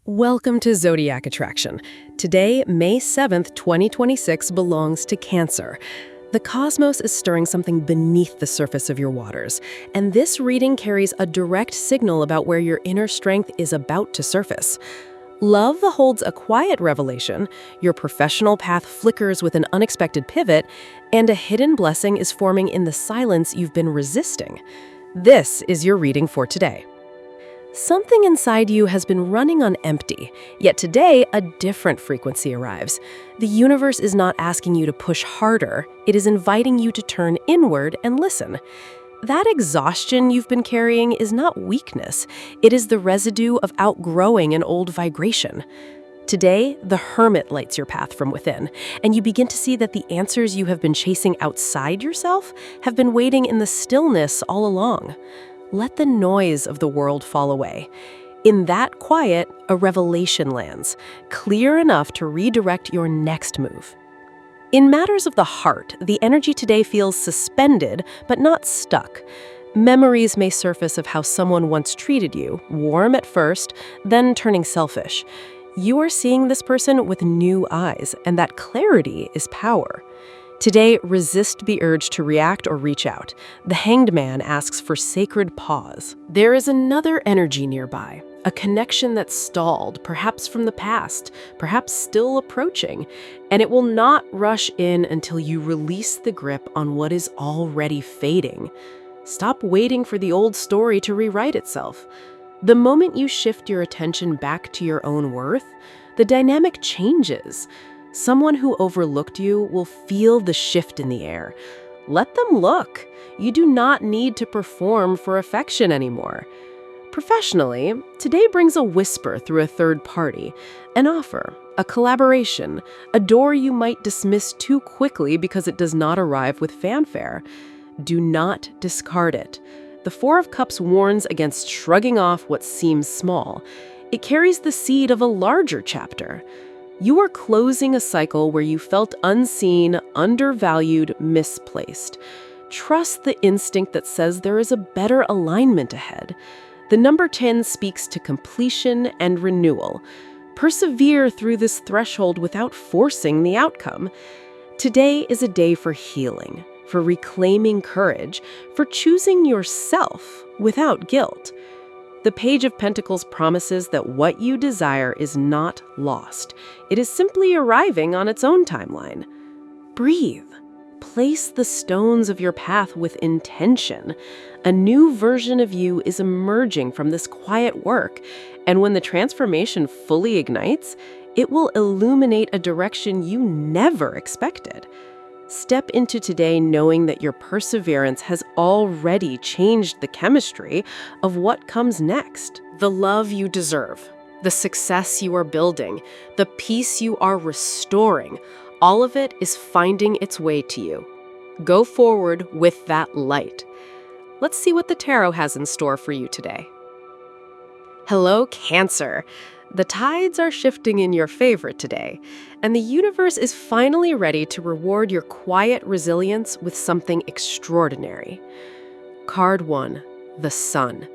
Welcome to Zodiac Attraction. Today, May 7th, 2026 belongs to Cancer. The cosmos is stirring something beneath the surface of your waters, and this reading carries a direct signal about where your inner strength is about to surface. Love holds a quiet revelation, your professional path flickers with an unexpected pivot, and a hidden blessing is forming in the silence you've been resisting. This is your reading for today. Something inside you has been running on empty, yet today a different frequency arrives. The universe is not asking you to push harder, it is inviting you to turn inward and listen. That exhaustion you've been carrying is not weakness, it is the residue of outgrowing an old vibration. Today, the Hermit lights your path from within, and you begin to see that the answers you have been chasing outside yourself have been waiting in the stillness all along. Let the noise of the world fall away. In that quiet, a revelation lands, clear enough to redirect your next move. In matters of the heart, the energy today feels suspended, but not stuck. Memories may surface of how someone once treated you, warm at first, then turning selfish. You are seeing this person with new eyes, and that clarity is power. Today, resist the urge to react or reach out. The Hanged Man asks for sacred pause. There is another energy nearby, a connection that's stalled, perhaps from the past, perhaps still approaching, and it will not rush in until you release the grip on what is already fading. Stop waiting for the old story to rewrite itself. The moment you shift your attention back to your own worth, the dynamic changes. Someone who overlooked you will feel the shift in the air. Let them look. You do not need to perform for affection anymore. Professionally, today brings a whisper through a third party, an offer, a collaboration, a door you might dismiss too quickly because it does not arrive with fanfare. Do not discard it. The Four of Cups warns against shrugging off what seems small. It carries the seed of a larger chapter. You are closing a cycle where you felt unseen, undervalued, misplaced. Trust the instinct that says there is a better alignment ahead. The number 10 speaks to completion and renewal. Persevere through this threshold without forcing the outcome. Today is a day for healing, for reclaiming courage, for choosing yourself without guilt. The Page of Pentacles promises that what you desire is not lost. It is simply arriving on its own timeline. Breathe. Place the stones of your path with intention. A new version of you is emerging from this quiet work, and when the transformation fully ignites, it will illuminate a direction you never expected. Step into today knowing that your perseverance has already changed the chemistry of what comes next. The love you deserve, the success you are building, the peace you are restoring, all of it is finding its way to you. Go forward with that light. Let's see what the tarot has in store for you today. Hello, Cancer. The tides are shifting in your favor today, and the universe is finally ready to reward your quiet resilience with something extraordinary. Card 1, the Sun.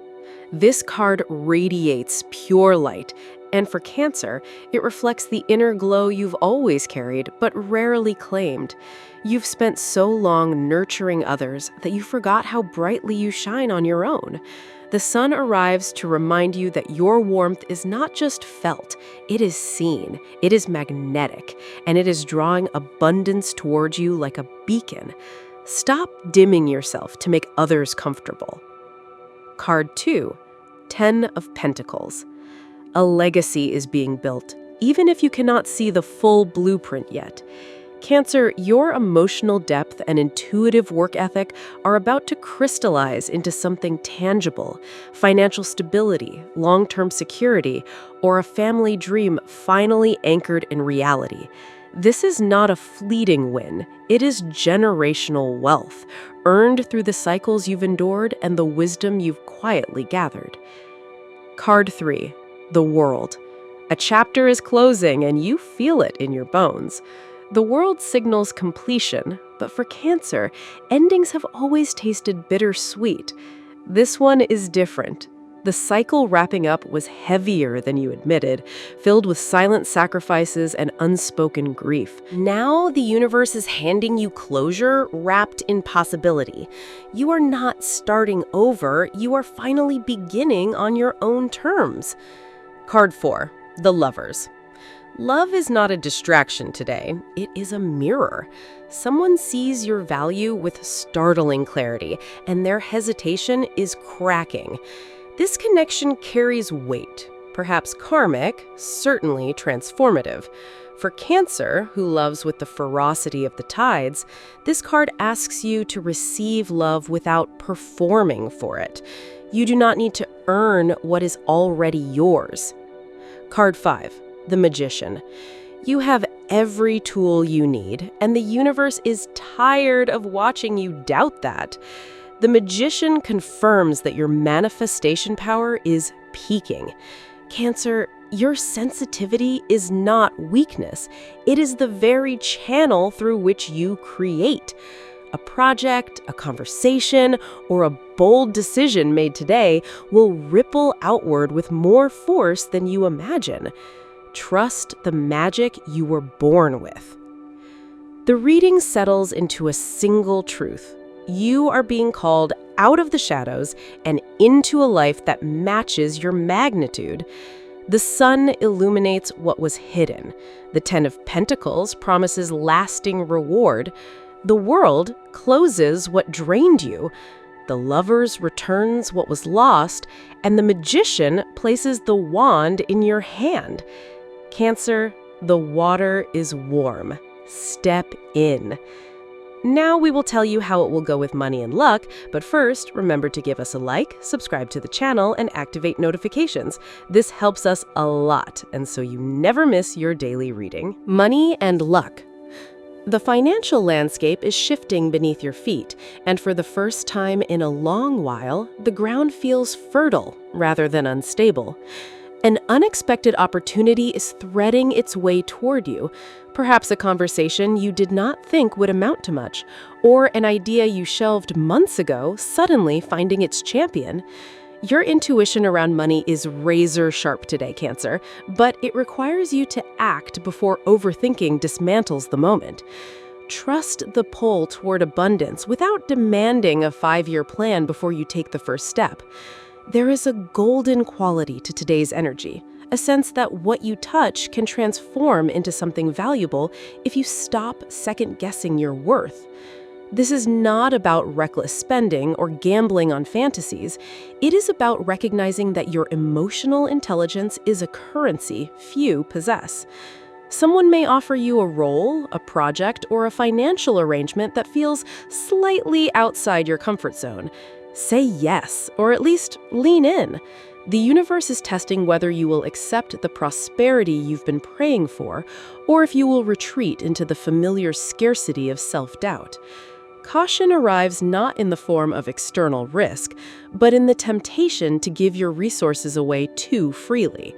This card radiates pure light, and for Cancer, it reflects the inner glow you've always carried but rarely claimed. You've spent so long nurturing others that you forgot how brightly you shine on your own. The sun arrives to remind you that your warmth is not just felt, it is seen, it is magnetic, and it is drawing abundance towards you like a beacon. Stop dimming yourself to make others comfortable. Card 2, 10 of Pentacles. A legacy is being built, even if you cannot see the full blueprint yet. Cancer, your emotional depth and intuitive work ethic are about to crystallize into something tangible, financial stability, long-term security, or a family dream finally anchored in reality. This is not a fleeting win. It is generational wealth, earned through the cycles you've endured and the wisdom you've quietly gathered. Card 3, the World. A chapter is closing and you feel it in your bones. The world signals completion, but for Cancer, endings have always tasted bittersweet. This one is different. The cycle wrapping up was heavier than you admitted, filled with silent sacrifices and unspoken grief. Now the universe is handing you closure wrapped in possibility. You are not starting over, you are finally beginning on your own terms. Card 4, the Lovers. Love is not a distraction today, it is a mirror. Someone sees your value with startling clarity, and their hesitation is cracking. This connection carries weight, perhaps karmic, certainly transformative. For Cancer, who loves with the ferocity of the tides, this card asks you to receive love without performing for it. You do not need to earn what is already yours. Card 5, the Magician. You have every tool you need, and the universe is tired of watching you doubt that. The Magician confirms that your manifestation power is peaking. Cancer, your sensitivity is not weakness. It is the very channel through which you create. A project, a conversation, or a bold decision made today will ripple outward with more force than you imagine. Trust the magic you were born with. The reading settles into a single truth. You are being called out of the shadows and into a life that matches your magnitude. The sun illuminates what was hidden. The Ten of Pentacles promises lasting reward. The World closes what drained you. The Lovers returns what was lost, and the Magician places the wand in your hand. Cancer, the water is warm. Step in. Now we will tell you how it will go with money and luck, but first, remember to give us a like, subscribe to the channel, and activate notifications. This helps us a lot, and so you never miss your daily reading. Money and luck. The financial landscape is shifting beneath your feet, and for the first time in a long while, the ground feels fertile rather than unstable. An unexpected opportunity is threading its way toward you. Perhaps a conversation you did not think would amount to much, or an idea you shelved months ago suddenly finding its champion. Your intuition around money is razor sharp today, Cancer, but it requires you to act before overthinking dismantles the moment. Trust the pull toward abundance without demanding a 5-year plan before you take the first step. There is a golden quality to today's energy, a sense that what you touch can transform into something valuable if you stop second-guessing your worth. This is not about reckless spending or gambling on fantasies. It is about recognizing that your emotional intelligence is a currency few possess. Someone may offer you a role, a project, or a financial arrangement that feels slightly outside your comfort zone. Say yes, or at least lean in. The universe is testing whether you will accept the prosperity you've been praying for, or if you will retreat into the familiar scarcity of self-doubt. Caution arrives not in the form of external risk, but in the temptation to give your resources away too freely.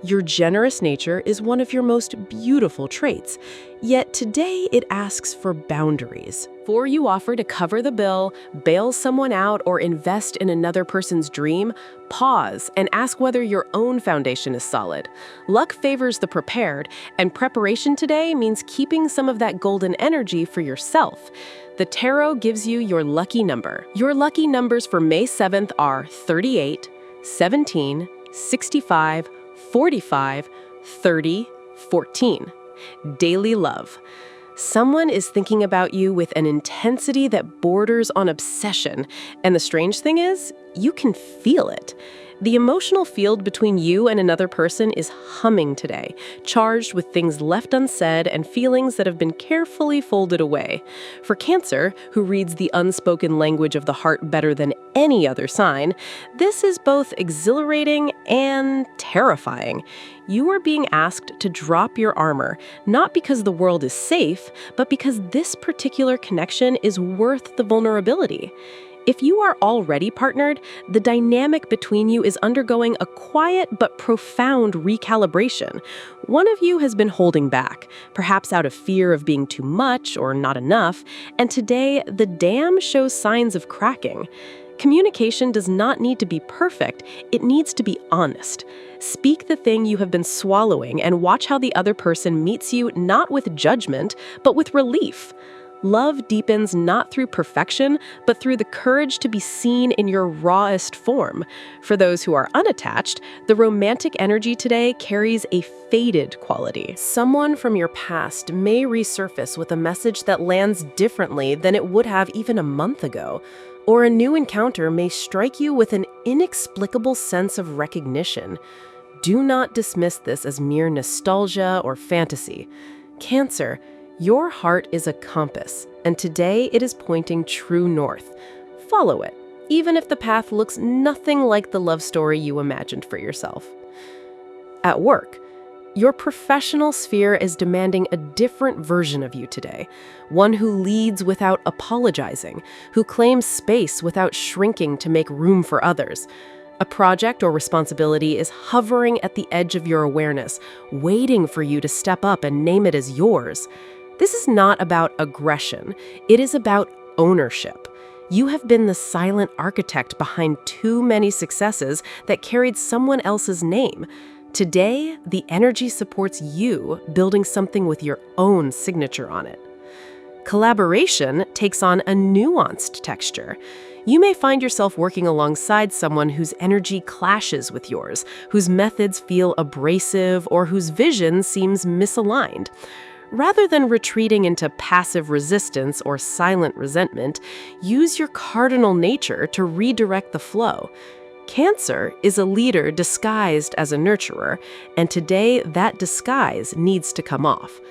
Your generous nature is one of your most beautiful traits, yet today it asks for boundaries. Before you offer to cover the bill, bail someone out, or invest in another person's dream, pause and ask whether your own foundation is solid. Luck favors the prepared, and preparation today means keeping some of that golden energy for yourself. The tarot gives you your lucky number. Your lucky numbers for May 7th are 38, 17, 65, 45, 30, 14. Daily love. Someone is thinking about you with an intensity that borders on obsession, and the strange thing is, you can feel it. The emotional field between you and another person is humming today, charged with things left unsaid and feelings that have been carefully folded away. For Cancer, who reads the unspoken language of the heart better than any other sign, this is both exhilarating and terrifying. You are being asked to drop your armor, not because the world is safe, but because this particular connection is worth the vulnerability. If you are already partnered, the dynamic between you is undergoing a quiet but profound recalibration. One of you has been holding back, perhaps out of fear of being too much or not enough, and today the dam shows signs of cracking. Communication does not need to be perfect, it needs to be honest. Speak the thing you have been swallowing and watch how the other person meets you not with judgment, but with relief. Love deepens not through perfection, but through the courage to be seen in your rawest form. For those who are unattached, the romantic energy today carries a faded quality. Someone from your past may resurface with a message that lands differently than it would have even a month ago. Or a new encounter may strike you with an inexplicable sense of recognition. Do not dismiss this as mere nostalgia or fantasy. Cancer, your heart is a compass, and today it is pointing true north. Follow it, even if the path looks nothing like the love story you imagined for yourself. At work, your professional sphere is demanding a different version of you today, one who leads without apologizing, who claims space without shrinking to make room for others. A project or responsibility is hovering at the edge of your awareness, waiting for you to step up and name it as yours. This is not about aggression, it is about ownership. You have been the silent architect behind too many successes that carried someone else's name. Today, the energy supports you building something with your own signature on it. Collaboration takes on a nuanced texture. You may find yourself working alongside someone whose energy clashes with yours, whose methods feel abrasive, or whose vision seems misaligned. Rather than retreating into passive resistance or silent resentment, use your cardinal nature to redirect the flow. Cancer is a leader disguised as a nurturer, and today that disguise needs to come off.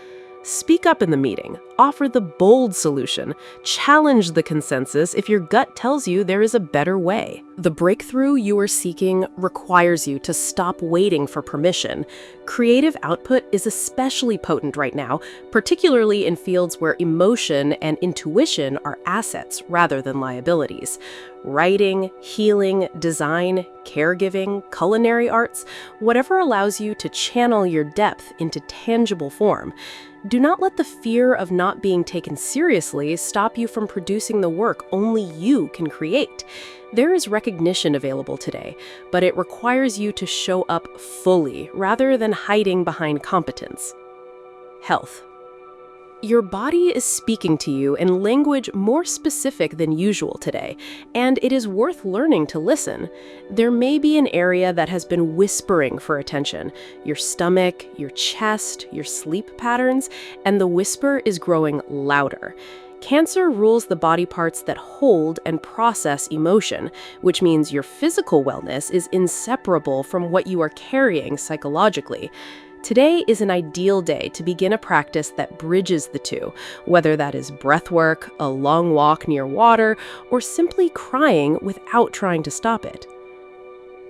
Speak up in the meeting, offer the bold solution, challenge the consensus if your gut tells you there is a better way. The breakthrough you are seeking requires you to stop waiting for permission. Creative output is especially potent right now, particularly in fields where emotion and intuition are assets rather than liabilities. Writing, healing, design, caregiving, culinary arts, whatever allows you to channel your depth into tangible form. Do not let the fear of not being taken seriously stop you from producing the work only you can create. There is recognition available today, but it requires you to show up fully rather than hiding behind competence. Health. Your body is speaking to you in language more specific than usual today, and it is worth learning to listen. There may be an area that has been whispering for attention, your stomach, your chest, your sleep patterns, and the whisper is growing louder. Cancer rules the body parts that hold and process emotion, which means your physical wellness is inseparable from what you are carrying psychologically. Today is an ideal day to begin a practice that bridges the two, whether that is breath work, a long walk near water, or simply crying without trying to stop it.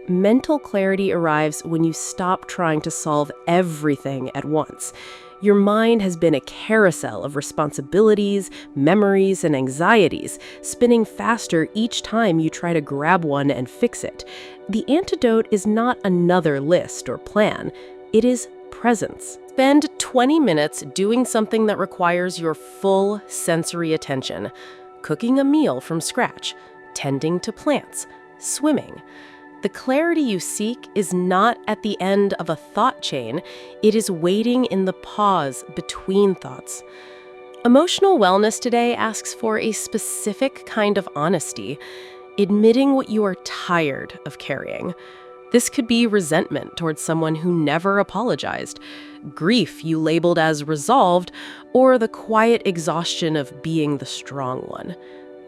Mental clarity arrives when you stop trying to solve everything at once. Your mind has been a carousel of responsibilities, memories, and anxieties, spinning faster each time you try to grab one and fix it. The antidote is not another list or plan. It is presence. Spend 20 minutes doing something that requires your full sensory attention. Cooking a meal from scratch, tending to plants, swimming. The clarity you seek is not at the end of a thought chain, it is waiting in the pause between thoughts. Emotional wellness today asks for a specific kind of honesty, admitting what you are tired of carrying. This could be resentment towards someone who never apologized, grief you labeled as resolved, or the quiet exhaustion of being the strong one.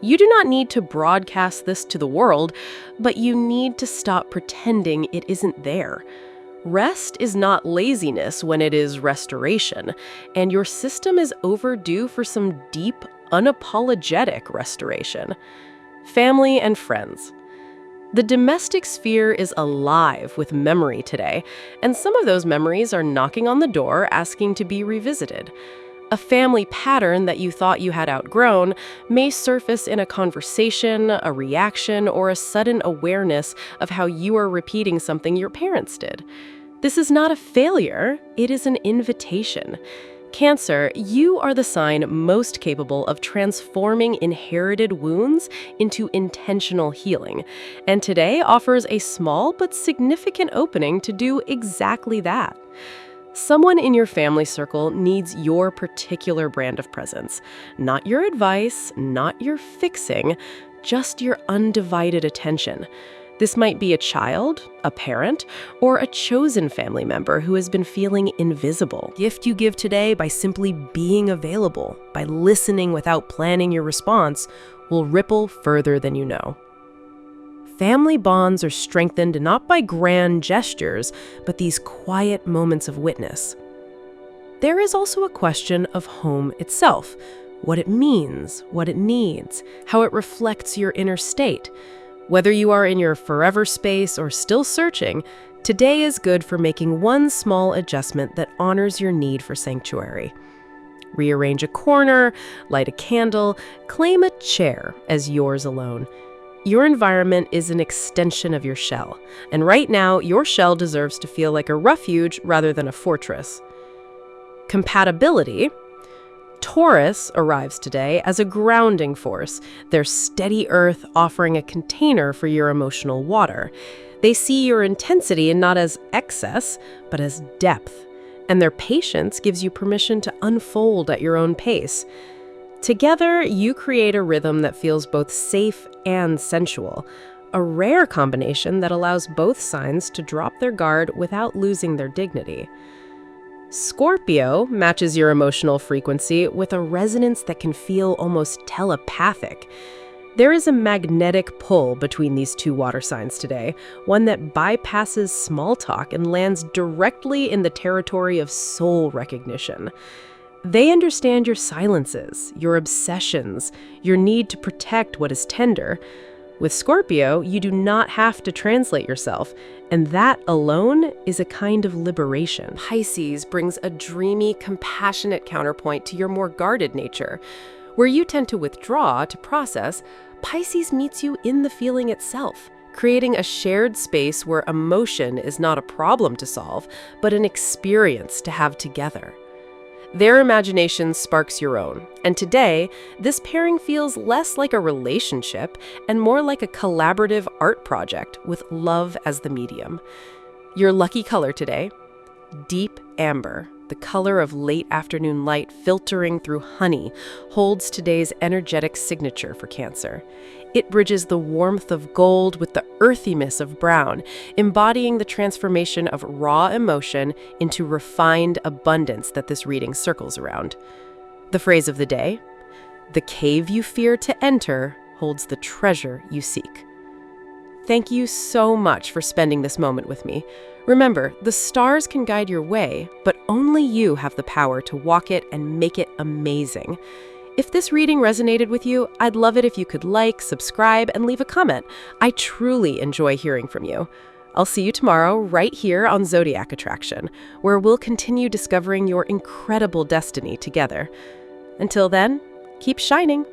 You do not need to broadcast this to the world, but you need to stop pretending it isn't there. Rest is not laziness when it is restoration, and your system is overdue for some deep, unapologetic restoration. Family and friends. The domestic sphere is alive with memory today, and some of those memories are knocking on the door asking to be revisited. A family pattern that you thought you had outgrown may surface in a conversation, a reaction, or a sudden awareness of how you are repeating something your parents did. This is not a failure, it is an invitation. Cancer, you are the sign most capable of transforming inherited wounds into intentional healing, and today offers a small but significant opening to do exactly that. Someone in your family circle needs your particular brand of presence. Not your advice, not your fixing, just your undivided attention. This might be a child, a parent, or a chosen family member who has been feeling invisible. Gift you give today by simply being available, by listening without planning your response, will ripple further than you know. Family bonds are strengthened not by grand gestures, but these quiet moments of witness. There is also a question of home itself, what it means, what it needs, how it reflects your inner state. Whether you are in your forever space or still searching, today is good for making one small adjustment that honors your need for sanctuary. Rearrange a corner, light a candle, claim a chair as yours alone. Your environment is an extension of your shell, and right now, your shell deserves to feel like a refuge rather than a fortress. Compatibility. Taurus arrives today as a grounding force, their steady earth offering a container for your emotional water. They see your intensity not as excess, but as depth, and their patience gives you permission to unfold at your own pace. Together, you create a rhythm that feels both safe and sensual, a rare combination that allows both signs to drop their guard without losing their dignity. Scorpio matches your emotional frequency with a resonance that can feel almost telepathic. There is a magnetic pull between these two water signs today, one that bypasses small talk and lands directly in the territory of soul recognition. They understand your silences, your obsessions, your need to protect what is tender. With Scorpio, you do not have to translate yourself, and that alone is a kind of liberation. Pisces brings a dreamy, compassionate counterpoint to your more guarded nature. Where you tend to withdraw to process, Pisces meets you in the feeling itself, creating a shared space where emotion is not a problem to solve, but an experience to have together. Their imagination sparks your own, and today, this pairing feels less like a relationship and more like a collaborative art project with love as the medium. Your lucky color today, deep amber, the color of late afternoon light filtering through honey, holds today's energetic signature for Cancer. It bridges the warmth of gold with the earthiness of brown, embodying the transformation of raw emotion into refined abundance that this reading circles around. The phrase of the day, "The cave you fear to enter holds the treasure you seek." Thank you so much for spending this moment with me. Remember, the stars can guide your way, but only you have the power to walk it and make it amazing. If this reading resonated with you, I'd love it if you could like, subscribe, and leave a comment. I truly enjoy hearing from you. I'll see you tomorrow right here on Zodiac Attraction, where we'll continue discovering your incredible destiny together. Until then, keep shining.